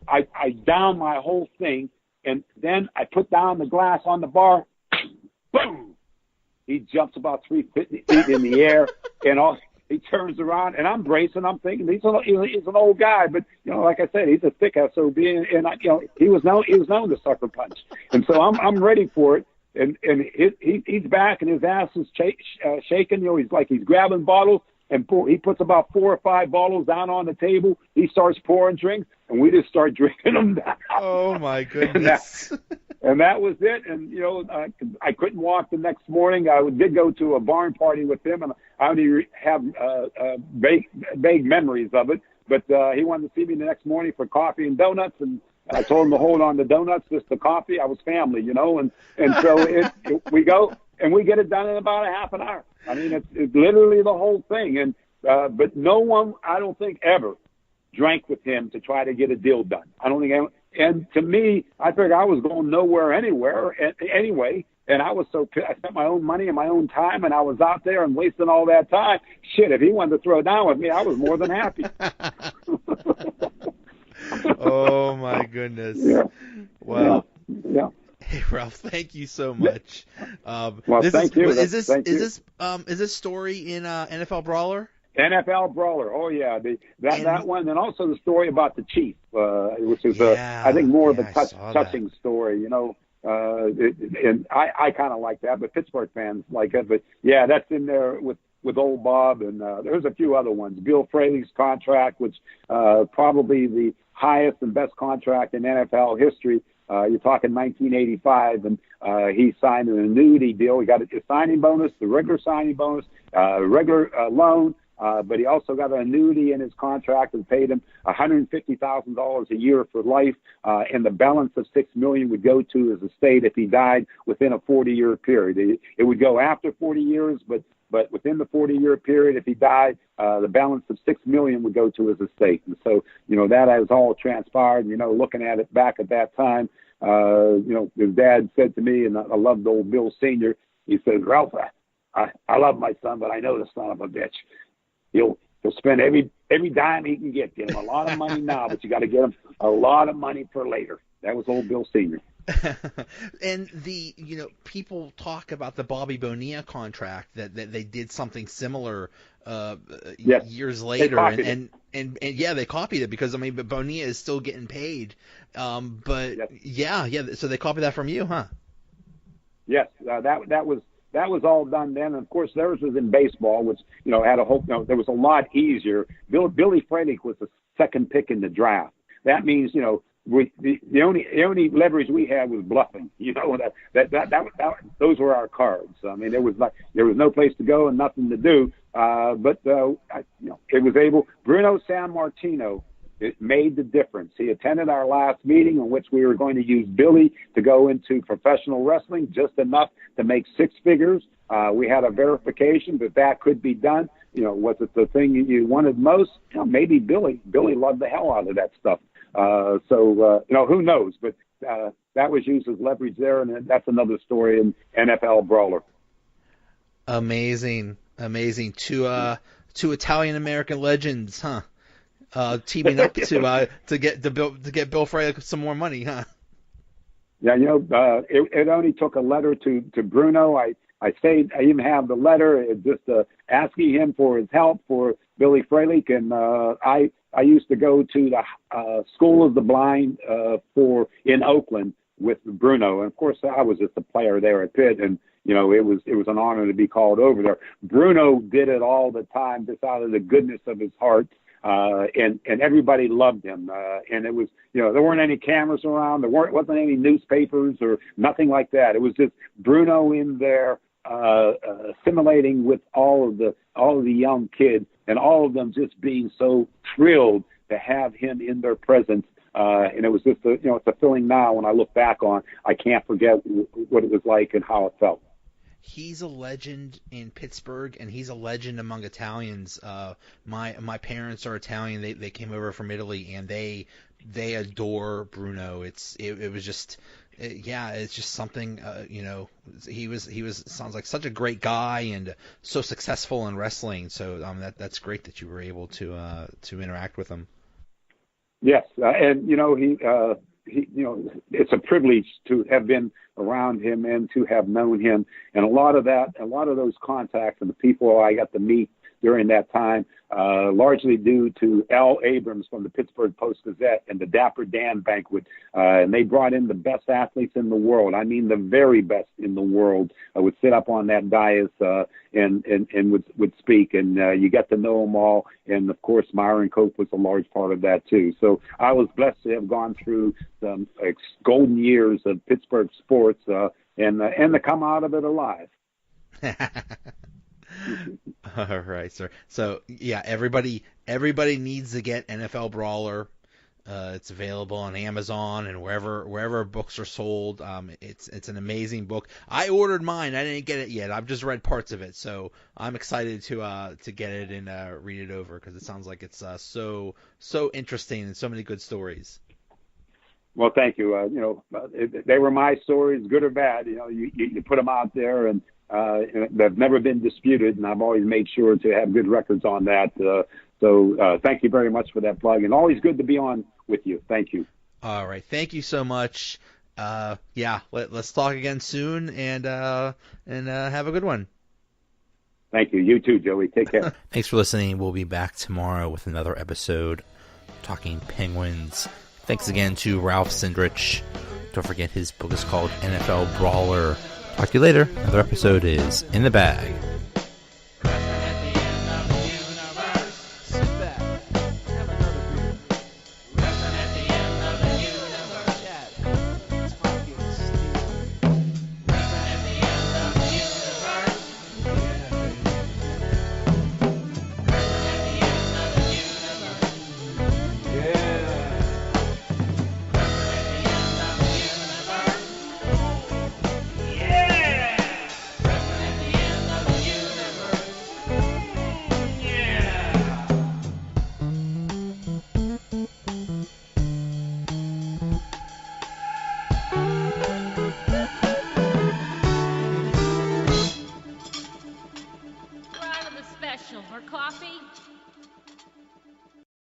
I downed my whole thing, and then I put down the glass on the bar. Boom! He jumps about 3 feet in the air, and he turns around, and I'm bracing. I'm thinking he's an old guy, but like I said, he's a thick SOB, and he was known to sucker punch, and so I'm ready for it. And he's back, and his ass is shaking. He's grabbing bottles, and he puts about 4 or 5 bottles down on the table. He starts pouring drinks, and we just start drinking them down. Oh my goodness! And that was it. And I couldn't walk the next morning. I did go to a barn party with him, and I only have vague memories of it. But he wanted to see me the next morning for coffee and donuts, and I told him to hold on to donuts, just the coffee. I was family, and so we go and we get it done in about a half an hour. I mean, it's literally the whole thing. And but no one, I don't think, ever drank with him to try to get a deal done. I don't think anyone. And to me, I figured I was going nowhere anyway. And I was so pissed. I spent my own money and my own time, and I was out there and wasting all that time. Shit, if he wanted to throw down with me, I was more than happy. Oh my goodness! Yeah. Wow. Yeah. Hey Ralph, thank you so much. Well, thank you. Is this story in NFL Brawler? NFL Brawler. Oh yeah, that one, and also the story about the Chief, which is I think more of a touching story. And I kind of like that, but Pittsburgh fans like it. But yeah, that's in there with old Bob, and there's a few other ones. Bill Fraley's contract, which probably the highest and best contract in NFL history. You're talking 1985, and he signed an annuity deal. He got a signing bonus, the regular signing bonus, regular loan, but he also got an annuity in his contract and paid him $150,000 a year for life, and the balance of $6 million would go to his estate if he died within a 40-year period. It would go after 40 years, but within the 40-year period, if he died, the balance of $6 million would go to his estate. And so, that has all transpired. Looking at it back at that time, his dad said to me, and I loved old Bill Sr., he said, "Ralph, I love my son, but I know the son of a bitch. He'll spend every dime he can get. Get him a lot of money now, but you got to get him a lot of money for later." That was old Bill Sr. And people talk about the Bobby Bonilla contract that they did something similar years later, and yeah, they copied it because but Bonilla is still getting paid, but yes. So they copied that from you, huh? Yes, that was all done then. And of course, theirs was in baseball, which had a whole. There was a lot easier. Billy Frelick was the second pick in the draft. That means the only leverage we had was bluffing. That those were our cards. I mean, there was no place to go and nothing to do. But it was able. Bruno Sammartino, it made the difference. He attended our last meeting in which we were going to use Billy to go into professional wrestling, just enough to make 6 figures. We had a verification that could be done. Was it the thing you wanted most? Maybe Billy. Billy loved the hell out of that stuff. So who knows? But that was used as leverage there, and that's another story in NFL Brawler. Amazing. Two Italian American legends, huh? Teaming up to get Bill Frey some more money, huh? Yeah, it only took a letter to Bruno. I even have the letter, just asking him for his help for Billy Frelick, and I used to go to the School of the Blind in Oakland with Bruno, and of course I was just a player there at Pitt, and it was an honor to be called over there. Bruno did it all the time, just out of the goodness of his heart, and everybody loved him. And it was, there weren't any cameras around, wasn't any newspapers or nothing like that. It was just Bruno in there, assimilating with all of the young kids, and all of them just being so thrilled to have him in their presence. And it was just it's a feeling now when I look back on. I can't forget what it was like and how it felt. He's a legend in Pittsburgh, and he's a legend among Italians. My parents are Italian. They came over from Italy, and they adore Bruno. It was just. It's just something, he was sounds like such a great guy and so successful in wrestling. So that's great that you were able to interact with him. Yes, and it's a privilege to have been around him and to have known him, and a lot of those contacts and the people I got to meet during that time, largely due to Al Abrams from the Pittsburgh Post-Gazette and the Dapper Dan banquet. And they brought in the best athletes in the world. I mean, the very best in the world would sit up on that dais and would speak. And you got to know them all. And, of course, Myron Cope was a large part of that, too. So I was blessed to have gone through some golden years of Pittsburgh sports and to come out of it alive. All right, sir. So yeah, everybody needs to get NFL Brawler. It's available on Amazon and wherever books are sold. It's an amazing book. I ordered mine. I didn't get it yet. I've just read parts of it, so I'm excited to get it and read it over because it sounds like it's so interesting and so many good stories. Well, thank you. They were my stories, good or bad. You put them out there and. They've never been disputed, and I've always made sure to have good records on that. So thank you very much for that plug, and always good to be on with you. Thank you. All right, thank you so much. Let's talk again soon, and have a good one. Thank you. You too, Joey. Take care. Thanks for listening. We'll be back tomorrow with another episode talking Penguins. Thanks again to Ralph Cindrich. Don't forget his book is called NFL Brawler. Talk to you later. Another episode is in the bag. More coffee?